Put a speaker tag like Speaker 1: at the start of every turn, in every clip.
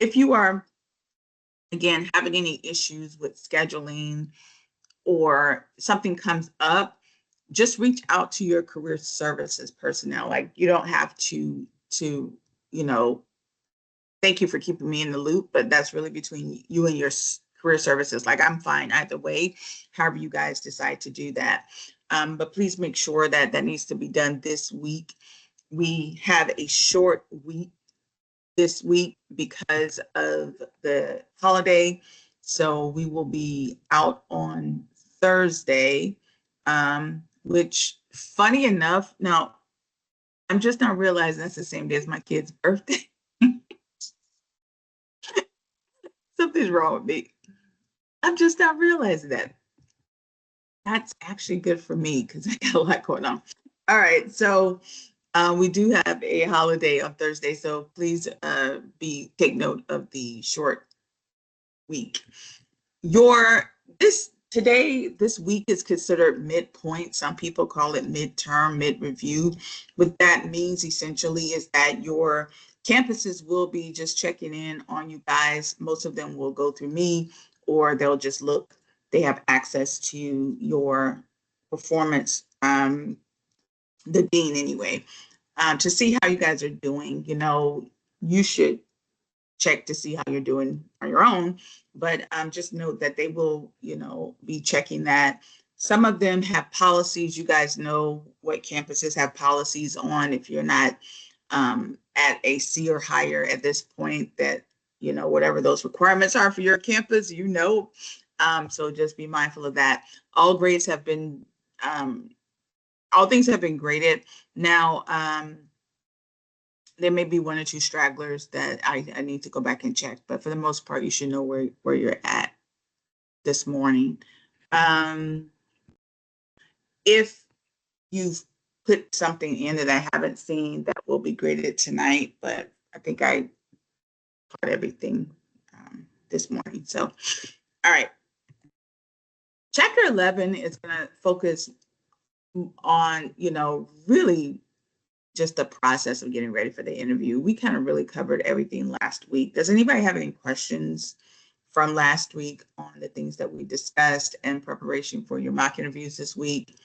Speaker 1: if you are, again, having any issues with scheduling or something comes up, just reach out to your career services personnel. Like, you don't have to, you know, thank you for keeping me in the loop, but that's really between you and your career services. Like, I'm fine either way, however you guys decide to do that. But please make sure that that needs to be done this week. We have a short week this week because of the holiday. So we will be out on Thursday, which, funny enough, now I'm just not realizing that's the same day as my kid's birthday. Something's wrong with me. I'm just not realizing that. That's actually good for me because I got a lot going on. All right, so we do have a holiday on Thursday, so please take note of the short week. This week is considered midpoint. Some people call it midterm, mid-review. What that means essentially is that your campuses will be just checking in on you guys. Most of them will go through me, or they'll just look. They have access to your performance, the dean anyway, to see how you guys are doing. You know, you should check to see how you're doing on your own, but just note that they will, you know, be checking that. Some of them have policies. You guys know what campuses have policies on. If you're not at a C or higher at this point, that, you know, whatever those requirements are for your campus, you know. So just be mindful of that. All grades have been, all things have been graded. Now, there may be one or two stragglers that I need to go back and check, but for the most part, you should know where you're at this morning. If you've put something in that I haven't seen, that will be graded tonight, but I think I taught everything this morning. So, all right. Chapter 11 is going to focus on, you know, really just the process of getting ready for the interview. We kind of really covered everything last week. Does anybody have any questions from last week on the things that we discussed in preparation for your mock interviews this week?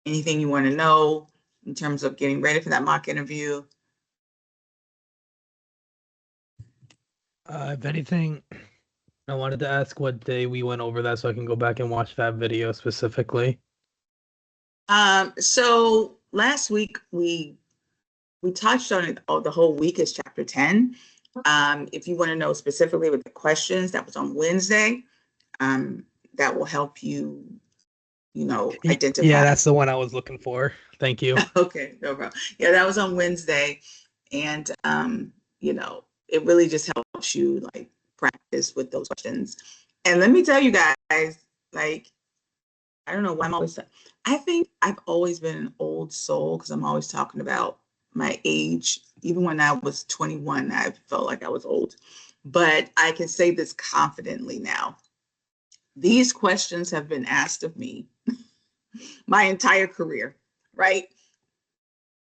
Speaker 1: Anything you want to know in terms of getting ready for that mock interview?
Speaker 2: If anything, I wanted to ask what day we went over that so I can go back and watch that video specifically.
Speaker 1: So last week we touched on it. The whole week is chapter 10. If you want to know specifically with the questions, that was on Wednesday. That will help you, you know, identify.
Speaker 2: Yeah, that's the one I was looking for. Thank you.
Speaker 1: Okay, no problem. Yeah, that was on Wednesday. And, you know, it really just helps you like practice with those questions. And let me tell you guys, like, I don't know why I think I've always been an old soul because I'm always talking about my age. Even when I was 21, I felt like I was old. But I can say this confidently now. These questions have been asked of me my entire career, right?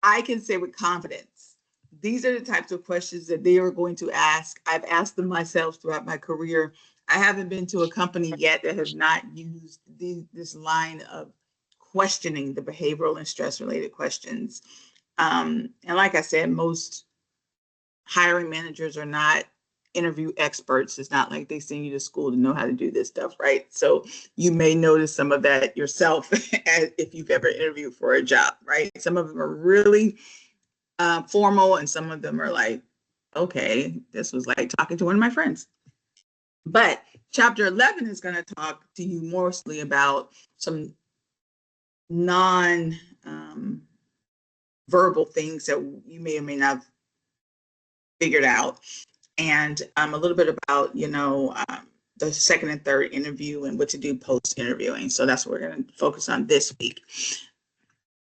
Speaker 1: I can say with confidence, these are the types of questions that they are going to ask. I've asked them myself throughout my career. I haven't been to a company yet that has not used this line of questioning the behavioral and stress-related questions. And like I said, most hiring managers are not interview experts. It's not like they send you to school to know how to do this stuff, right? So you may notice some of that yourself if you've ever interviewed for a job, right? Some of them are really formal, and some of them are like, okay, this was like talking to one of my friends. But chapter 11 is going to talk to you mostly about some non-verbal things that you may or may not have figured out, and a little bit about, you know, the second and third interview and what to do post-interviewing. So that's what we're going to focus on this week.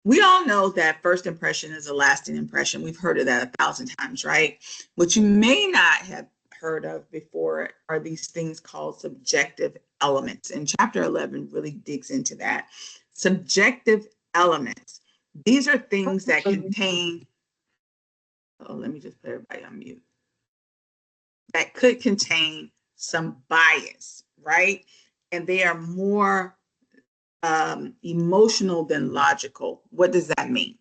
Speaker 1: We all know that first impression is a lasting impression. We've heard of that 1,000 times, right? What you may not have heard of before are these things called subjective elements. And chapter 11 really digs into that. Subjective elements. These are things that contain, oh, let me just put everybody on mute. that could contain some bias, right? And they are more emotional than logical. What does that mean?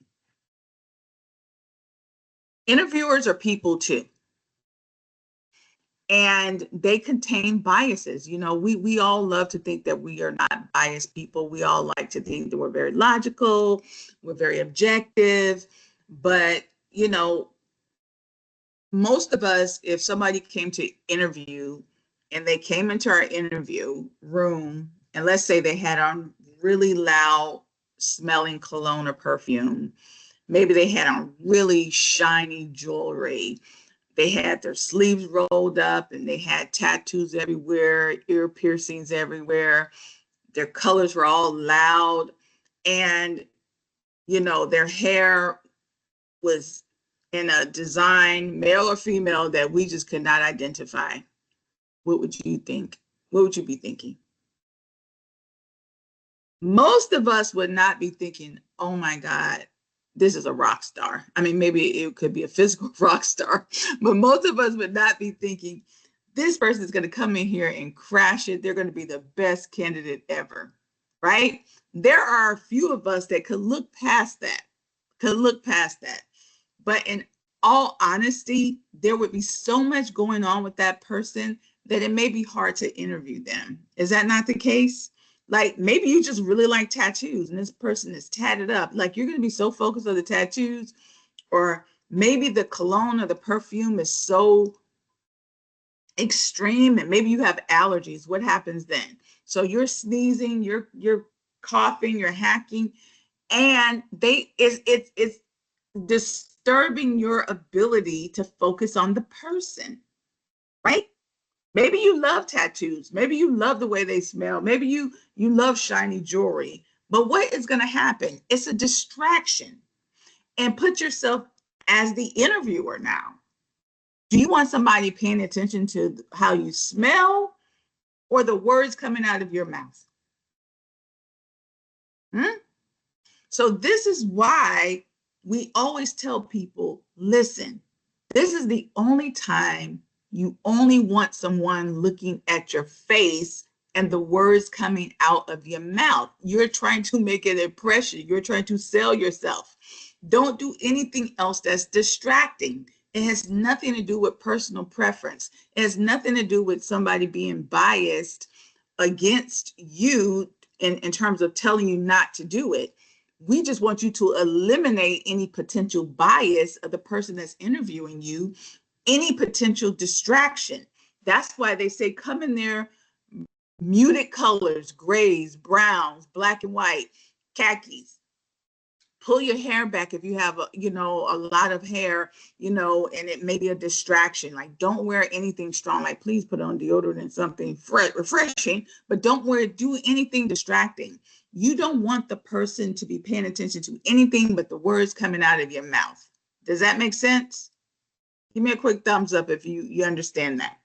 Speaker 1: Interviewers are people too, and they contain biases. You know, we all love to think that we are not biased people. We all like to think that we're very logical, we're very objective, but you know, most of us, if somebody came to interview and they came into our interview room, and let's say they had on really loud smelling cologne or perfume, maybe they had on really shiny jewelry, they had their sleeves rolled up and they had tattoos everywhere, ear piercings everywhere, their colors were all loud, and you know, their hair was in a design, male or female, that we just could not identify. What would you think? What would you be thinking? Most of us would not be thinking, oh my God, this is a rock star. I mean, maybe it could be a physical rock star, but most of us would not be thinking, this person is going to come in here and crash it. They're going to be the best candidate ever, right? There are a few of us that could look past that, But in all honesty, there would be so much going on with that person that it may be hard to interview them. Is that not the case? Like maybe you just really like tattoos and this person is tatted up. Like you're going to be so focused on the tattoos, or maybe the cologne or the perfume is so extreme and maybe you have allergies. What happens then? So you're sneezing, you're coughing, you're hacking, and it's disturbing your ability to focus on the person, right? Maybe you love tattoos. Maybe you love the way they smell. Maybe you love shiny jewelry. But what is going to happen? It's a distraction. And put yourself as the interviewer now. Do you want somebody paying attention to how you smell or the words coming out of your mouth? Hmm? So this is why we always tell people, listen, this is the only time you only want someone looking at your face and the words coming out of your mouth. You're trying to make an impression. You're trying to sell yourself. Don't do anything else that's distracting. It has nothing to do with personal preference. It has nothing to do with somebody being biased against you in terms of telling you not to do it. We just want you to eliminate any potential bias of the person that's interviewing you, any potential distraction. That's why they say come in there, muted colors, grays, browns, black and white, khakis. Pull your hair back if you have a lot of hair, and it may be a distraction. Like don't wear anything strong. Like please put on deodorant and something refreshing, but don't do anything distracting. You don't want the person to be paying attention to anything but the words coming out of your mouth. Does that make sense? Give me a quick thumbs up if you understand that.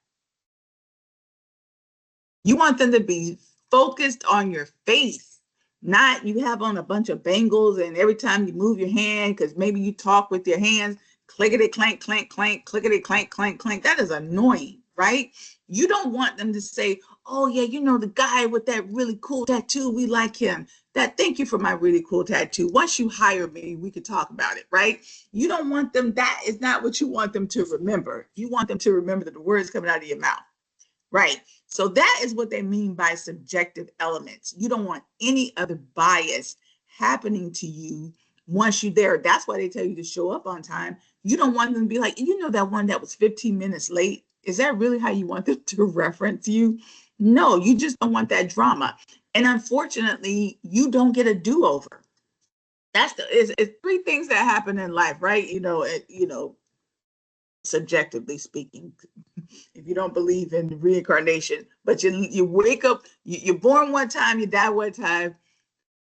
Speaker 1: You want them to be focused on your face, not you have on a bunch of bangles and every time you move your hand, because maybe you talk with your hands, clickety clank, clank, clank, clickety clank, clank, clank. That is annoying, right? You don't want them to say, oh yeah, the guy with that really cool tattoo, we like him. Thank you for my really cool tattoo. Once you hire me, we could talk about it, right? You don't want them, that is not what you want them to remember. You want them to remember the words coming out of your mouth. Right. So that is what they mean by subjective elements. You don't want any other bias happening to you once you're there. That's why they tell you to show up on time. You don't want them to be like, that one that was 15 minutes late. Is that really how you want them to reference you? No, you just don't want that drama. And unfortunately, you don't get a do-over. It's three things that happen in life, right? Subjectively speaking, if you don't believe in reincarnation, but you wake up, you're born one time, you die one time,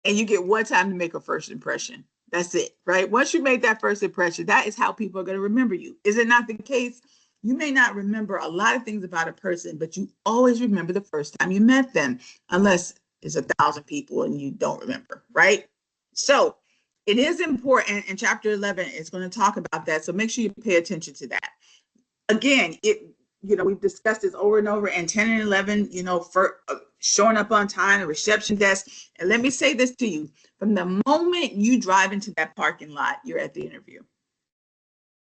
Speaker 1: and you get one time to make a first impression. That's it, right? Once you make that first impression, that is how people are going to remember you. Is it not the case? You may not remember a lot of things about a person, but you always remember the first time you met them, unless it's 1,000 people and you don't remember, right? So it is important, and chapter 11 is going to talk about that. So make sure you pay attention to that. Again, we've discussed this over and over, and 10 and 11, for showing up on time, the reception desk. And let me say this to you, from the moment you drive into that parking lot, you're at the interview.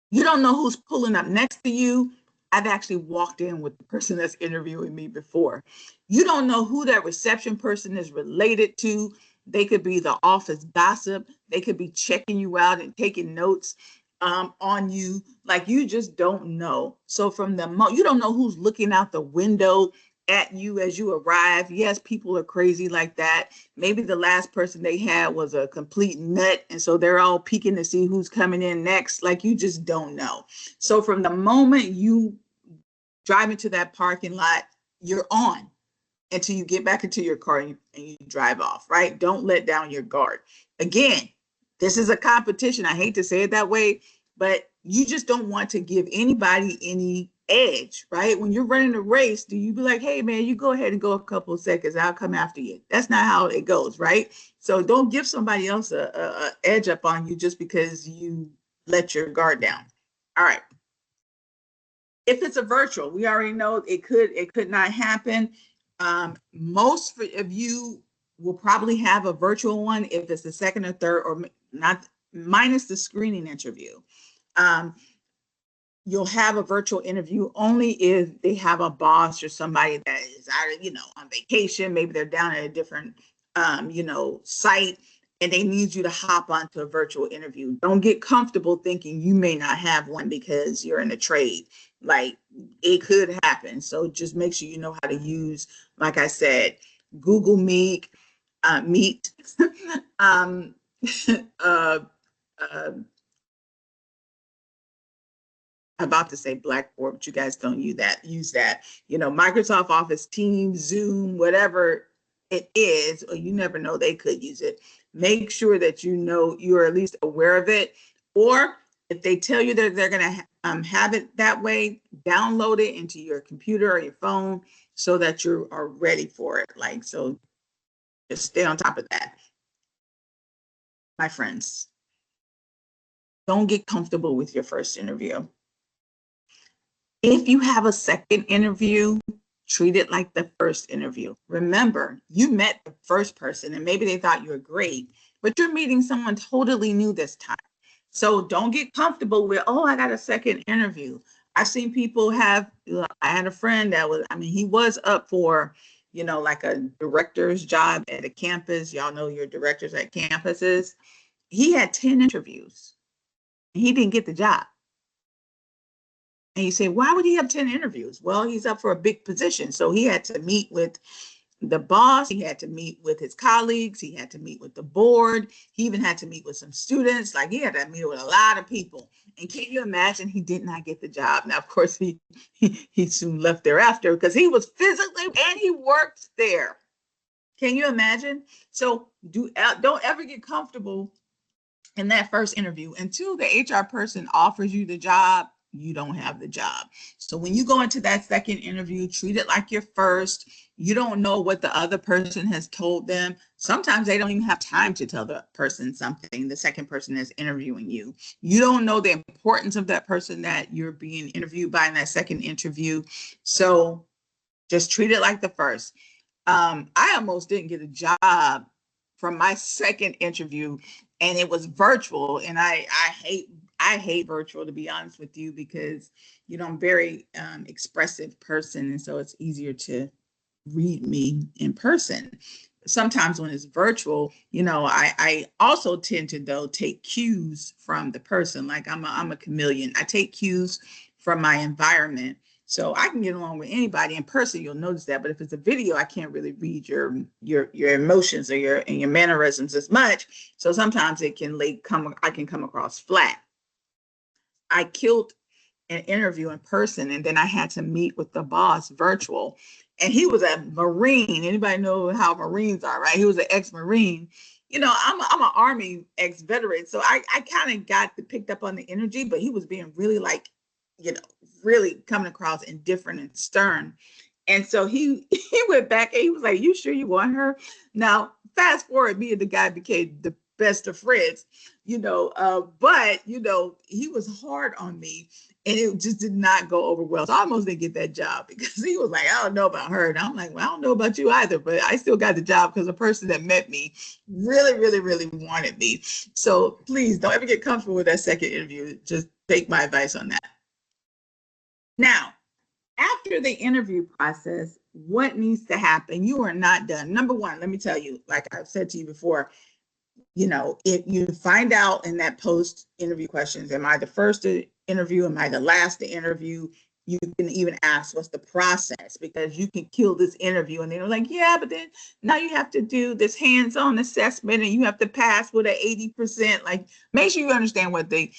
Speaker 1: You don't know who's pulling up next to you. I've actually walked in with the person that's interviewing me before. You don't know who that reception person is related to. They could be the office gossip. They could be checking you out and taking notes on you. Like, you just don't know. So from the you don't know who's looking out the window at you as you arrive. Yes, people are crazy like that. Maybe the last person they had was a complete nut, and so they're all peeking to see who's coming in next. Like, you just don't know. So from the moment you drive into that parking lot, you're on until you get back into your car and you drive off, right? Don't let down your guard. Again, this is a competition. I hate to say it that way, but you just don't want to give anybody any edge, right? When you're running a race, do you be like, hey man, you go ahead and go a couple of seconds, I'll come after you? That's not how it goes, right? So don't give somebody else a edge up on you just because you let your guard down. All right. If it's a virtual, we already know it could not happen. Most of you will probably have a virtual one if it's the second or third, or not, minus the screening interview. You'll have a virtual interview only if they have a boss or somebody that is out, on vacation. Maybe they're down at a different, site, and they need you to hop onto a virtual interview. Don't get comfortable thinking you may not have one because you're in a trade. Like, it could happen. So just make sure you know how to use, like I said, Google Meet, um, uh, about to say Blackboard, but you guys don't use that. Microsoft Office, Teams, Zoom, whatever it is, or you never know, they could use it. Make sure that you're at least aware of it. Or if they tell you that they're going to have it that way, download it into your computer or your phone so that you are ready for it. So just stay on top of that. My friends, don't get comfortable with your first interview. If you have a second interview, treat it like the first interview. Remember, you met the first person and maybe they thought you were great, but you're meeting someone totally new this time. So don't get comfortable with, oh, I got a second interview. I've seen people I had a friend that he was up for, like a director's job at a campus. Y'all know your directors at campuses. He had 10 interviews and he didn't get the job. And you say, why would he have 10 interviews? Well, he's up for a big position. So he had to meet with the boss. He had to meet with his colleagues. He had to meet with the board. He even had to meet with some students. Like, he had to meet with a lot of people. And can you imagine, he did not get the job? Now, of course, he soon left thereafter because he was physically, and he worked there. Can you imagine? So don't ever get comfortable in that first interview until the HR person offers you the job. You don't have the job. So when you go into that second interview, treat it like your first. You don't know what the other person has told them. Sometimes they don't even have time to tell the person something, the second person is interviewing you. You don't know the importance of that person that you're being interviewed by in that second interview. So just treat it like the first. I almost didn't get a job from my second interview, and it was virtual. And I hate virtual, to be honest with you, because I'm a very expressive person, and so it's easier to read me in person. Sometimes when it's virtual, I also tend to though take cues from the person. Like, I'm a chameleon. I take cues from my environment. So I can get along with anybody in person. You'll notice that. But if it's a video, I can't really read your emotions or your mannerisms as much. So sometimes I can come across flat. I killed an interview in person, and then I had to meet with the boss virtual. And he was a Marine. Anybody know how Marines are, right? He was an ex-Marine. I'm an Army ex-veteran, so I kind of picked up on the energy, but he was being really really coming across indifferent and stern. And so he went back and he was like, you sure you want her? Now, fast forward, me and the guy became the best of friends, but he was hard on me. And it just did not go over well. So I almost didn't get that job because he was like, I don't know about her. And I'm like, well, I don't know about you either, but I still got the job because the person that met me really, really, really wanted me. So please don't ever get comfortable with that second interview. Just take my advice on that. Now, after the interview process, what needs to happen? You are not done. Number one, let me tell you, like I've said to you before, if you find out in that post interview questions, am I the first to interview? Am I the last to interview? You can even ask, what's the process? Because you can kill this interview. And they're like, yeah, but then now you have to do this hands-on assessment and you have to pass with an 80%. Like, make sure you understand what the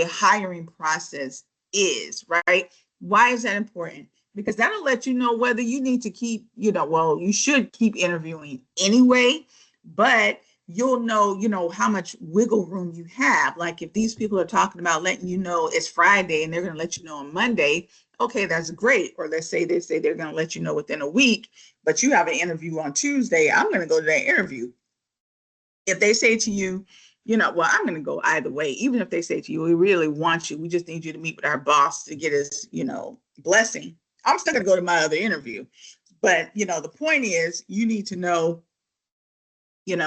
Speaker 1: hiring process is, right? Why is that important? Because that'll let you know whether you need to keep, well, you should keep interviewing anyway, but you'll know, how much wiggle room you have. Like if these people are talking about letting you know it's Friday and they're going to let you know on Monday, okay, that's great. Or let's say they say they're going to let you know within a week, but you have an interview on Tuesday. I'm going to go to that interview. If they say to you, well, I'm going to go either way. Even if they say to you, we really want you, we just need you to meet with our boss to get his, blessing. I'm still going to go to my other interview. But, the point is you need to know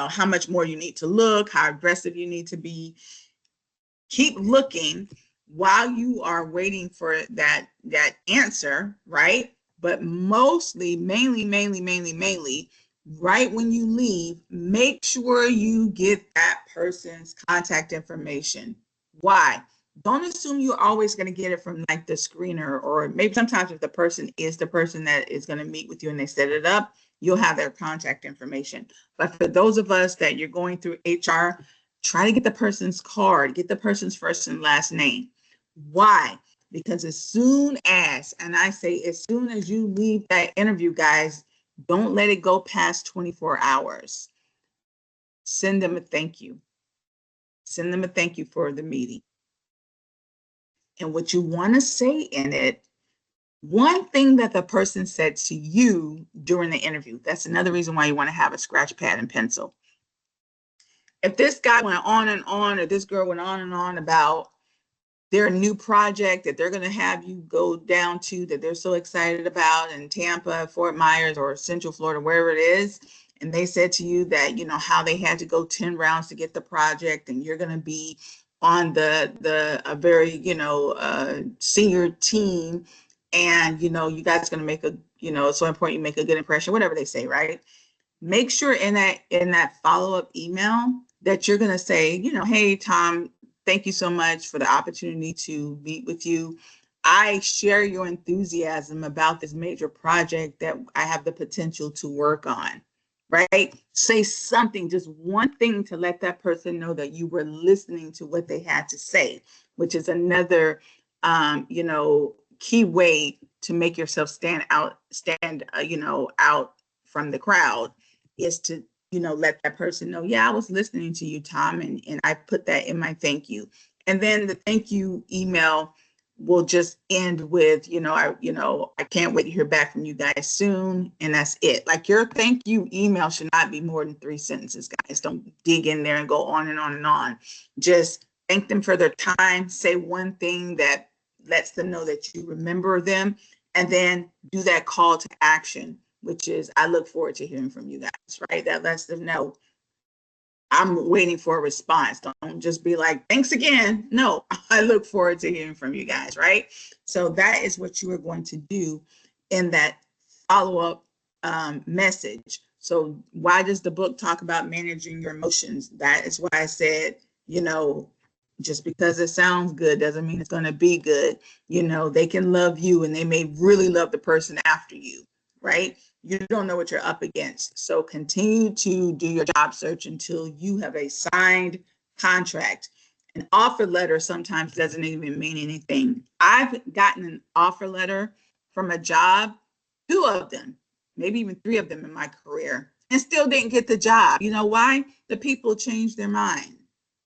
Speaker 1: how much more you need to look, how aggressive you need to be. Keep looking while you are waiting for that answer, right? But mainly, right when you leave, make sure you get that person's contact information. Why? Don't assume you're always going to get it from like the screener, or maybe sometimes if the person is the person that is going to meet with you and they set it up, you'll have their contact information. But for those of us that you're going through HR, try to get the person's card, get the person's first and last name. Why? Because as soon as, and I say as soon as you leave that interview, guys, don't let it go past 24 hours. Send them a thank you. Send them a thank you for the meeting. And what you want to say in it, one thing that the person said to you during the interview, that's another reason why you want to have a scratch pad and pencil. If this guy went on and on, or this girl went on and on about their new project that they're going to have you go down to, that they're so excited about in Tampa, Fort Myers, or Central Florida, wherever it is, and they said to you that, how they had to go 10 rounds to get the project, and you're going to be on a very, senior team, and, you guys are going to make it's so important you make a good impression, whatever they say, right? Make sure in that follow-up email that you're going to say, hey, Tom, thank you so much for the opportunity to meet with you. I share your enthusiasm about this major project that I have the potential to work on, right? Say something, just one thing to let that person know that you were listening to what they had to say, which is another, key way to make yourself stand out from the crowd, is to let that person know, yeah, I was listening to you, Tom, and I put that in my thank you. And then the thank you email will just end with, I can't wait to hear back from you guys soon. And that's it. Like, your thank you email should not be more than 3 sentences, guys. Don't dig in there and go on and on and on. Just thank them for their time. Say one thing that lets them know that you remember them, and then do that call to action, which is, I look forward to hearing from you guys, right? That lets them know I'm waiting for a response. Don't just be like, thanks again. No, I look forward to hearing from you guys, right? So that is what you are going to do in that follow-up message. So why does the book talk about managing your emotions? That is why I said, just because it sounds good doesn't mean it's going to be good. They can love you and they may really love the person after you, right? You don't know what you're up against. So continue to do your job search until you have a signed contract. An offer letter sometimes doesn't even mean anything. I've gotten an offer letter from a job, 2 of them, maybe even 3 of them in my career, and still didn't get the job. You know why? The people changed their mind,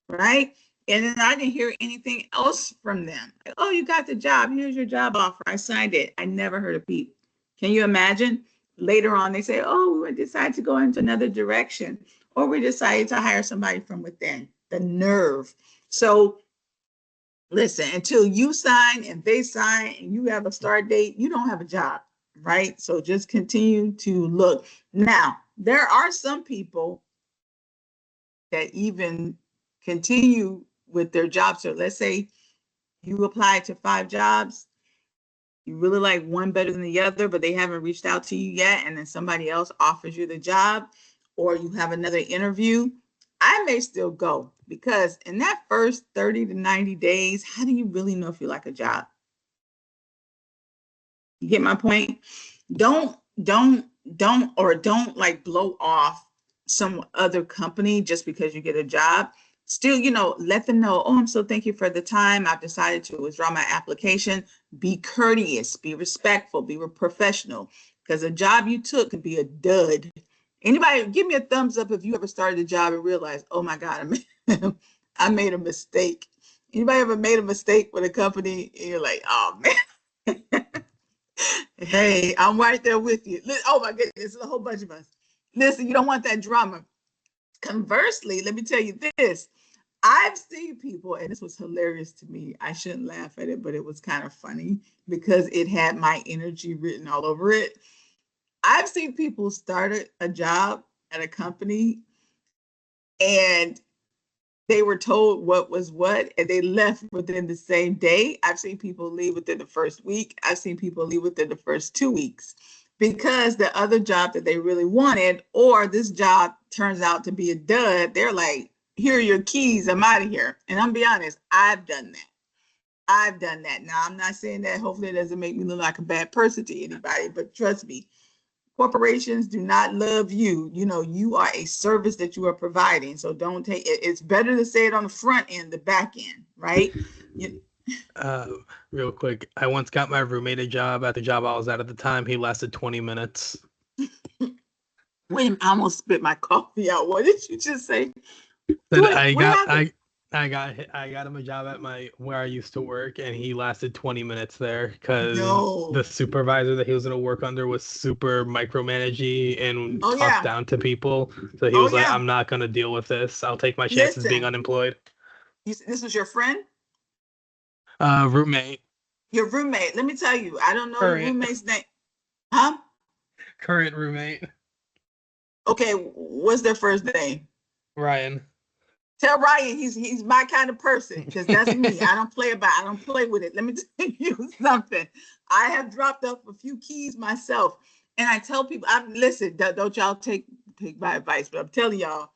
Speaker 1: right? And then I didn't hear anything else from them. Like, oh, you got the job. Here's your job offer. I signed it. I never heard a peep. Can you imagine? Later on, they say, oh, we decided to go into another direction, or we decided to hire somebody from within. The nerve. So Listen, until you sign and they sign and you have a start date, you don't have a job, right? So just continue to look. Now, there are some people that even continue with their job. So let's say you apply to 5 jobs, you really like one better than the other, but they haven't reached out to you yet, and then somebody else offers you the job, or you have another interview. I may still go because in that first 30 to 90 days, how do you really know if you like a job? You get my point? Don't don't don't like blow off some other company just because you get a job. Still, let them know, oh, I'm so thank you for the time. I've decided to withdraw my application. Be courteous, be respectful, be professional. Because a job you took could be a dud. Anybody give me a thumbs up if you ever started a job and realized, oh my God, I made a mistake. Anybody ever made a mistake with a company and you're like, oh man. Hey, I'm right there with you. Oh my goodness, there's a whole bunch of us. Listen, you don't want that drama. Conversely, let me tell you this. I've seen people, and this was hilarious to me. I shouldn't laugh at it, but it was kind of funny because it had my energy written all over it. I've seen people start a job at a company and they were told what was what, and they left within the same day. I've seen people leave within the first week. I've seen people leave within the first 2 weeks because the other job that they really wanted, or this job turns out to be a dud. They're like, here are your keys. I'm out of here. And I'm be honest, I've done that. I've done that. Now, I'm not saying that hopefully it doesn't make me look like a bad person to anybody, but trust me, corporations do not love you. You are a service that you are providing. So don't take it. It's better to say it on the front end, the back end, right? You,
Speaker 2: Uh, Real quick, I once got my roommate a job at the job I was at the time. He lasted 20 minutes.
Speaker 1: wait, I almost spit my coffee out. What did you just say?
Speaker 2: Then
Speaker 1: What happened?
Speaker 2: I got him a job at where I used to work, and he lasted 20 minutes there because the
Speaker 1: No.
Speaker 2: supervisor that he was gonna work under was super micromanagey and
Speaker 1: Oh
Speaker 2: talked
Speaker 1: yeah.
Speaker 2: down to people. So he
Speaker 1: Oh
Speaker 2: was like,
Speaker 1: yeah.
Speaker 2: "I'm not gonna deal with this. I'll take my chances being
Speaker 1: Listen,
Speaker 2: unemployed."
Speaker 1: this was your friend,
Speaker 2: Roommate,
Speaker 1: your roommate. Let me tell you, I don't know the
Speaker 2: current
Speaker 1: roommate's name. Huh?
Speaker 2: current roommate,
Speaker 1: Okay, what's their first name?
Speaker 2: Ryan.
Speaker 1: Tell Ryan he's my kind of person because that's me. I don't play with it. Let me tell you something. I have dropped off a few keys myself, and I tell people, listen. Don't y'all take my advice, but I'm telling y'all,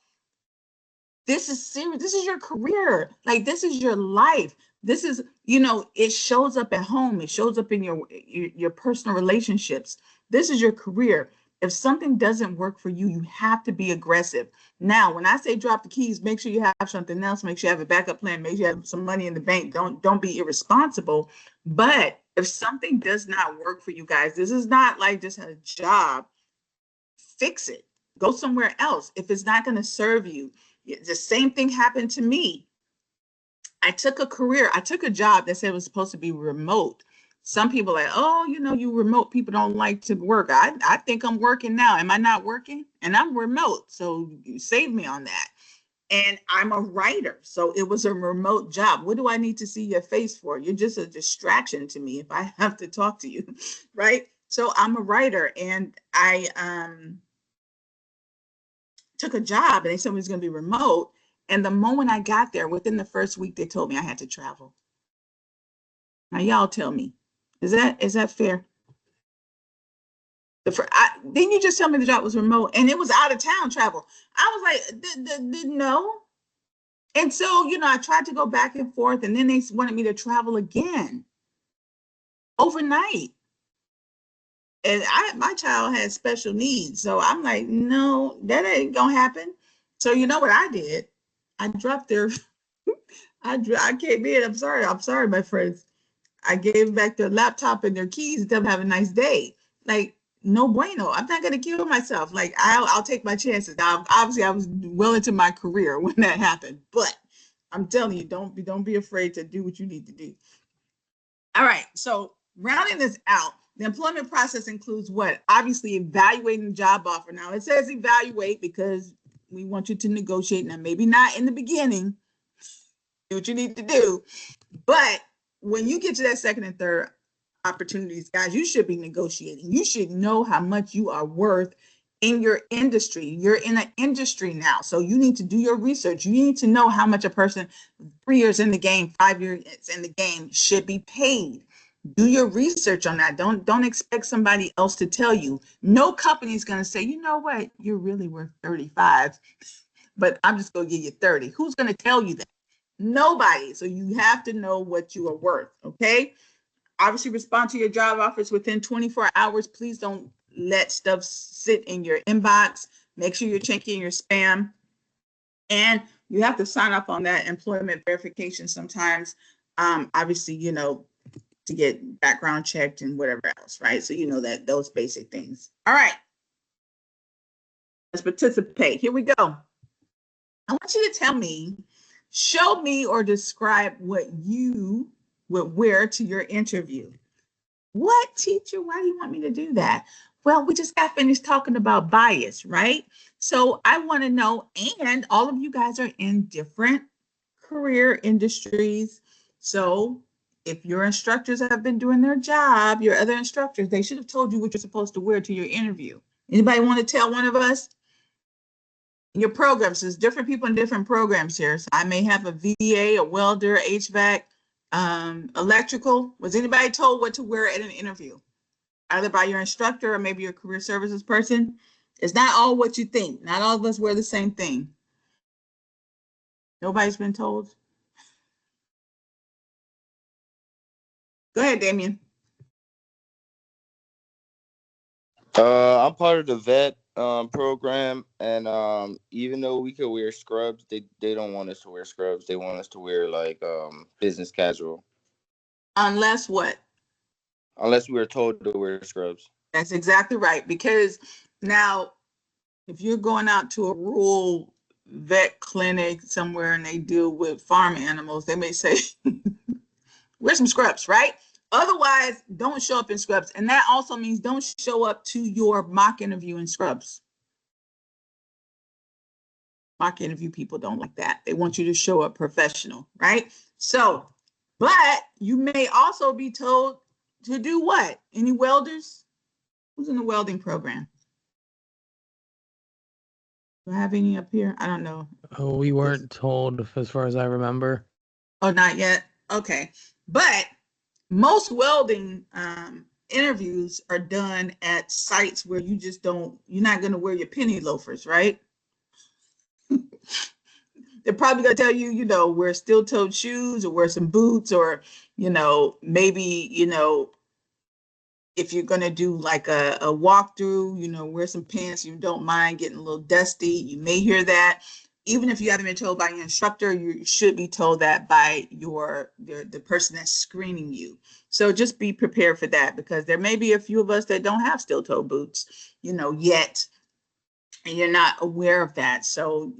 Speaker 1: this is serious. This is your career. Like this is your life. This is, it shows up at home. It shows up in your personal relationships. This is your career. If something doesn't work for you, you have to be aggressive. Now, when I say drop the keys, make sure you have something else. Make sure you have a backup plan. Make sure you have some money in the bank. Don't be irresponsible. But if something does not work for you guys, this is not like just a job. Fix it. Go somewhere else. If it's not going to serve you, the same thing happened to me. I took a job that said it was supposed to be remote. Some people are like, oh, you remote people don't like to work. I think I'm working now. Am I not working? And I'm remote. So you save me on that. And I'm a writer. So it was a remote job. What do I need to see your face for? You're just a distraction to me if I have to talk to you. Right. So I'm a writer and I took a job and they said it was going to be remote. And the moment I got there, within the first week, they told me I had to travel. Now, y'all tell me, is that fair? Didn't you just tell me the job was remote and it was out of town travel? I was like, no. And so, I tried to go back and forth, and then they wanted me to travel again overnight. And my child has special needs, so I'm like, no, that ain't gonna happen. So you know what I did? I dropped their I came in. I'm sorry, my friends. I gave back their laptop and their keys and tell them have a nice day. Like, no bueno. I'm not gonna kill myself. Like, I'll take my chances. Now, obviously, I was well into my career when that happened, but I'm telling you, don't be afraid to do what you need to do. All right. So rounding this out, the employment process includes what? Obviously, evaluating the job offer. Now, it says evaluate because we want you to negotiate. Now, maybe not in the beginning, what you need to do. But when you get to that second and third opportunities, guys, you should be negotiating. You should know how much you are worth in your industry. You're in an industry now, so you need to do your research. You need to know how much a person 3 years in the game, 5 years in the game should be paid. Do your research on that. Don't expect somebody else to tell you. No company is going to say, you know what, you're really worth 35, but I'm just going to give you 30. Who's going to tell you that? Nobody. So you have to know what you are worth. Okay. Obviously, respond to your job offers within 24 hours. Please don't let stuff sit in your inbox. Make sure you're checking your spam. And you have to sign up on that employment verification sometimes. Obviously, to get background checked and whatever else, right? So you know that those basic things. All right. Let's participate. Here we go. I want you to tell me, show me or describe what you would wear to your interview. What, teacher? Why do you want me to do that? Well, we just got finished talking about bias, right? So I want to know, and all of you guys are in different career industries. So if your instructors have been doing their job, your other instructors, they should have told you what you're supposed to wear to your interview. Anybody want to tell one of us? Your programs, there's different people in different programs here. So I may have a VA, a welder, HVAC, electrical. Was anybody told what to wear at an interview? Either by your instructor or maybe your career services person? It's not all what you think. Not all of us wear the same thing. Nobody's been told? Go ahead, Damien.
Speaker 3: I'm part of the vet program, and even though we could wear scrubs, they don't want us to wear scrubs. They want us to wear like business casual.
Speaker 1: Unless what?
Speaker 3: Unless we were told to wear scrubs.
Speaker 1: That's exactly right. Because now, if you're going out to a rural vet clinic somewhere and they deal with farm animals, they may say, wear some scrubs, right? Otherwise, don't show up in scrubs. And that also means don't show up to your mock interview in scrubs. Mock interview people don't like that. They want you to show up professional, right? So, but you may also be told to do what? Any welders? Who's in the welding program? Do I have any up here? I don't know.
Speaker 2: Oh, we weren't told as far as I remember.
Speaker 1: Oh, not yet? Okay. But most welding interviews are done at sites where you just don't, you're not going to wear your penny loafers, right? They're probably going to tell you, wear steel-toed shoes or wear some boots or, maybe, if you're going to do like a walkthrough, wear some pants. You don't mind getting a little dusty. You may hear that. Even if you haven't been told by your instructor, you should be told that by the person that's screening you. So just be prepared for that, because there may be a few of us that don't have steel-toe boots, yet, and you're not aware of that. So,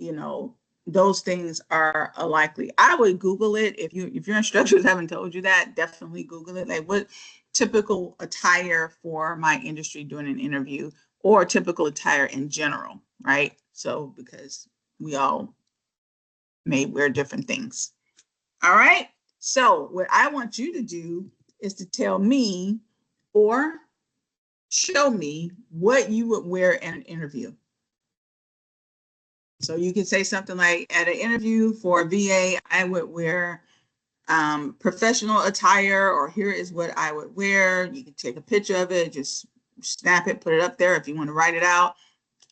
Speaker 1: those things are likely. I would Google it. If your instructors haven't told you that, definitely Google it. Like, what typical attire for my industry during an interview, or typical attire in general, right? So, because we all may wear different things. All right. So what I want you to do is to tell me or show me what you would wear in an interview. So you can say something like, at an interview for a VA, I would wear professional attire, or here is what I would wear. You can take a picture of it, just snap it, put it up there if you want to write it out.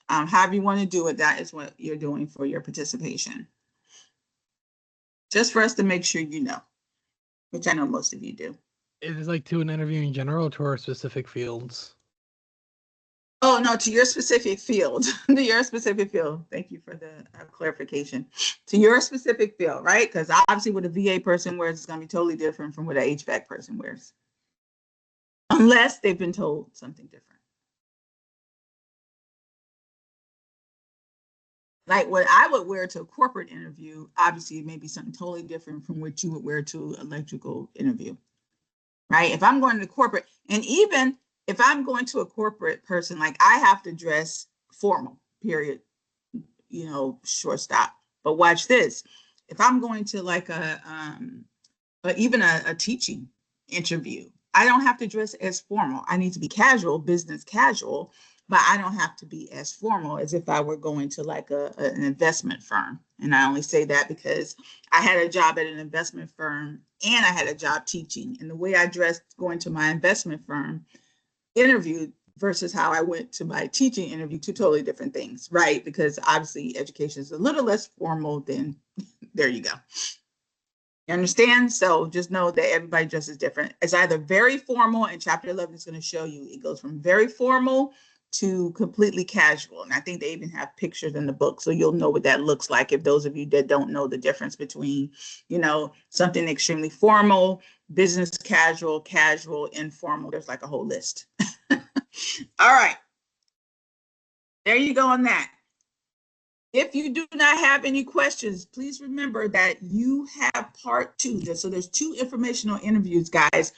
Speaker 1: However you want to do it, that is what you're doing for your participation. Just for us to make sure you know, which I know most of you do.
Speaker 2: It is like to an interview in general, to our specific fields.
Speaker 1: Oh, no, to your specific field. To your specific field. Thank you for the clarification. To your specific field, right? Because obviously what a VA person wears is going to be totally different from what an HVAC person wears. Unless they've been told something different. Like what I would wear to a corporate interview, obviously it may be something totally different from what you would wear to an electrical interview, right? If I'm going to corporate, and even if I'm going to a corporate person, like I have to dress formal, period, short stop. But watch this. if I'm going to like even a teaching interview, I don't have to dress as formal. I need to be casual, business casual, but I don't have to be as formal as if I were going to like an investment firm. And I only say that because I had a job at an investment firm and I had a job teaching. And the way I dressed going to my investment firm interview versus how I went to my teaching interview, two totally different things, right? Because obviously education is a little less formal than, there you go. You understand? So just know that everybody dresses different. It's either very formal, and chapter 11 is going to show you it goes from very formal to completely casual. And I think they even have pictures in the book, so you'll know what that looks like if those of you that don't know the difference between, you know, something extremely formal, business casual, casual, informal. There's like a whole list. All right. There you go on that. If you do not have any questions, please remember that you have part 2. So there's 2 informational interviews, guys.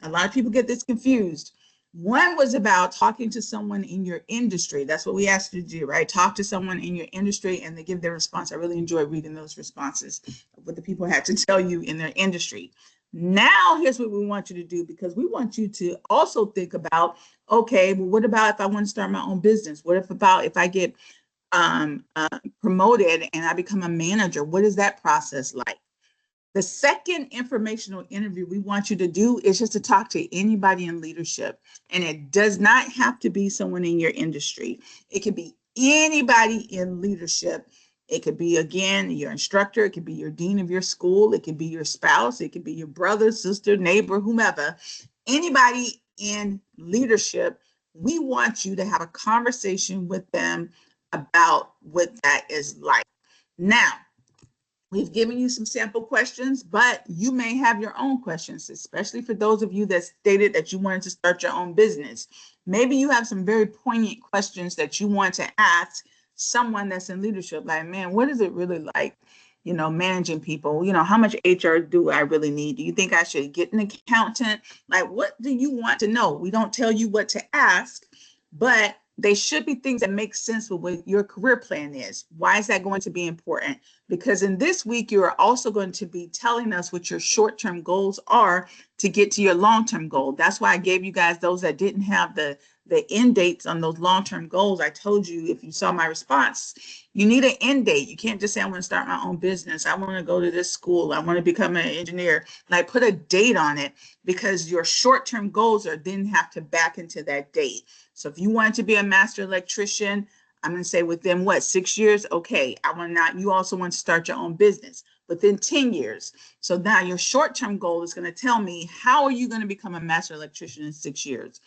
Speaker 1: A lot of people get this confused. One was about talking to someone in your industry. That's what we asked you to do, right? Talk to someone in your industry and they give their response. I really enjoy reading those responses, what the people had to tell you in their industry. Now, here's what we want you to do, because we want you to also think about, okay, well, what about if I want to start my own business? What if I get promoted and I become a manager? What is that process like? The second informational interview we want you to do is just to talk to anybody in leadership. And it does not have to be someone in your industry. It could be anybody in leadership. It could be, again, your instructor. It could be your dean of your school. It could be your spouse. It could be your brother, sister, neighbor, whomever. Anybody in leadership, we want you to have a conversation with them about what that is like. Now, we've given you some sample questions, but you may have your own questions, especially for those of you that stated that you wanted to start your own business. Maybe you have some very poignant questions that you want to ask someone that's in leadership. Like, man, what is it really like, you know, managing people? You know, how much HR do I really need? Do you think I should get an accountant? Like, what do you want to know? We don't tell you what to ask, but they should be things that make sense with what your career plan is. Why is that going to be important? Because in this week, you are also going to be telling us what your short-term goals are to get to your long-term goal. That's why I gave you guys those that didn't have the end dates on those long-term goals. I told you, if you saw my response, you need an end date. You can't just say, I want to start my own business. I want to go to this school. I want to become an engineer. Like, put a date on it, because your short-term goals are then have to back into that date. So if you want to be a master electrician, I'm going to say within what, 6 years? Okay, you also want to start your own business within 10 years. So now your short-term goal is going to tell me, how are you going to become a master electrician in 6 years?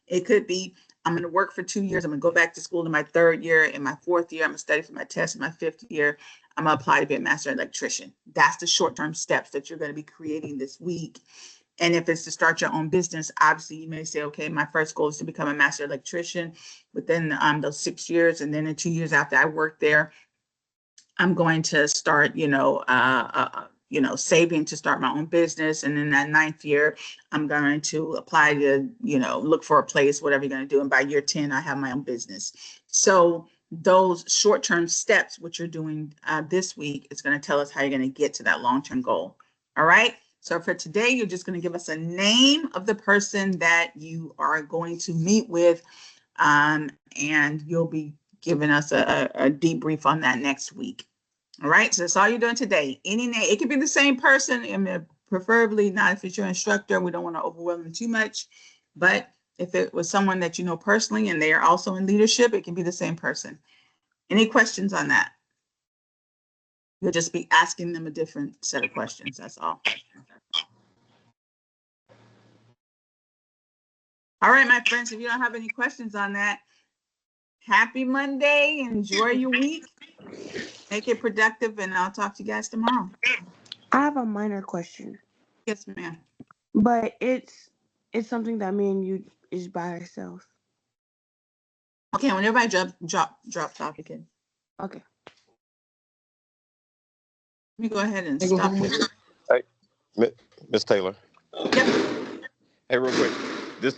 Speaker 1: It could be, I'm going to work for 2 years. I'm going to go back to school in my 3rd year. In my 4th year, I'm going to study for my test. In my 5th year, I'm going to apply to be a master electrician. That's the short-term steps that you're going to be creating this week. And if it's to start your own business, obviously you may say, okay, my first goal is to become a master electrician within those 6 years. And then in 2 years after I work there, I'm going to start, saving to start my own business. And in that 9th year, I'm going to apply to, look for a place, whatever you're going to do. And by year 10, I have my own business. So those short-term steps, what you're doing this week, is going to tell us how you're going to get to that long-term goal. All right. So for today, you're just going to give us a name of the person that you are going to meet with, and you'll be giving us a debrief on that next week. All right, so that's all you're doing today. Any name, it could be the same person, and preferably not if it's your instructor. We don't want to overwhelm them too much, but if it was someone that you know personally and they are also in leadership, it can be the same person. Any questions on that? You'll just be asking them a different set of questions, that's all. All right, my friends, if you don't have any questions on that, happy Monday. Enjoy your week. Make it productive, and I'll talk to you guys tomorrow.
Speaker 4: I have a minor question.
Speaker 1: Yes, ma'am.
Speaker 4: But it's something that me and you is by ourselves.
Speaker 1: Okay, when everybody drops off, you can.
Speaker 4: Okay.
Speaker 1: Let me go ahead and stop here.
Speaker 3: Hey, Miss Taylor.
Speaker 1: Yep.
Speaker 3: Hey, real quick. This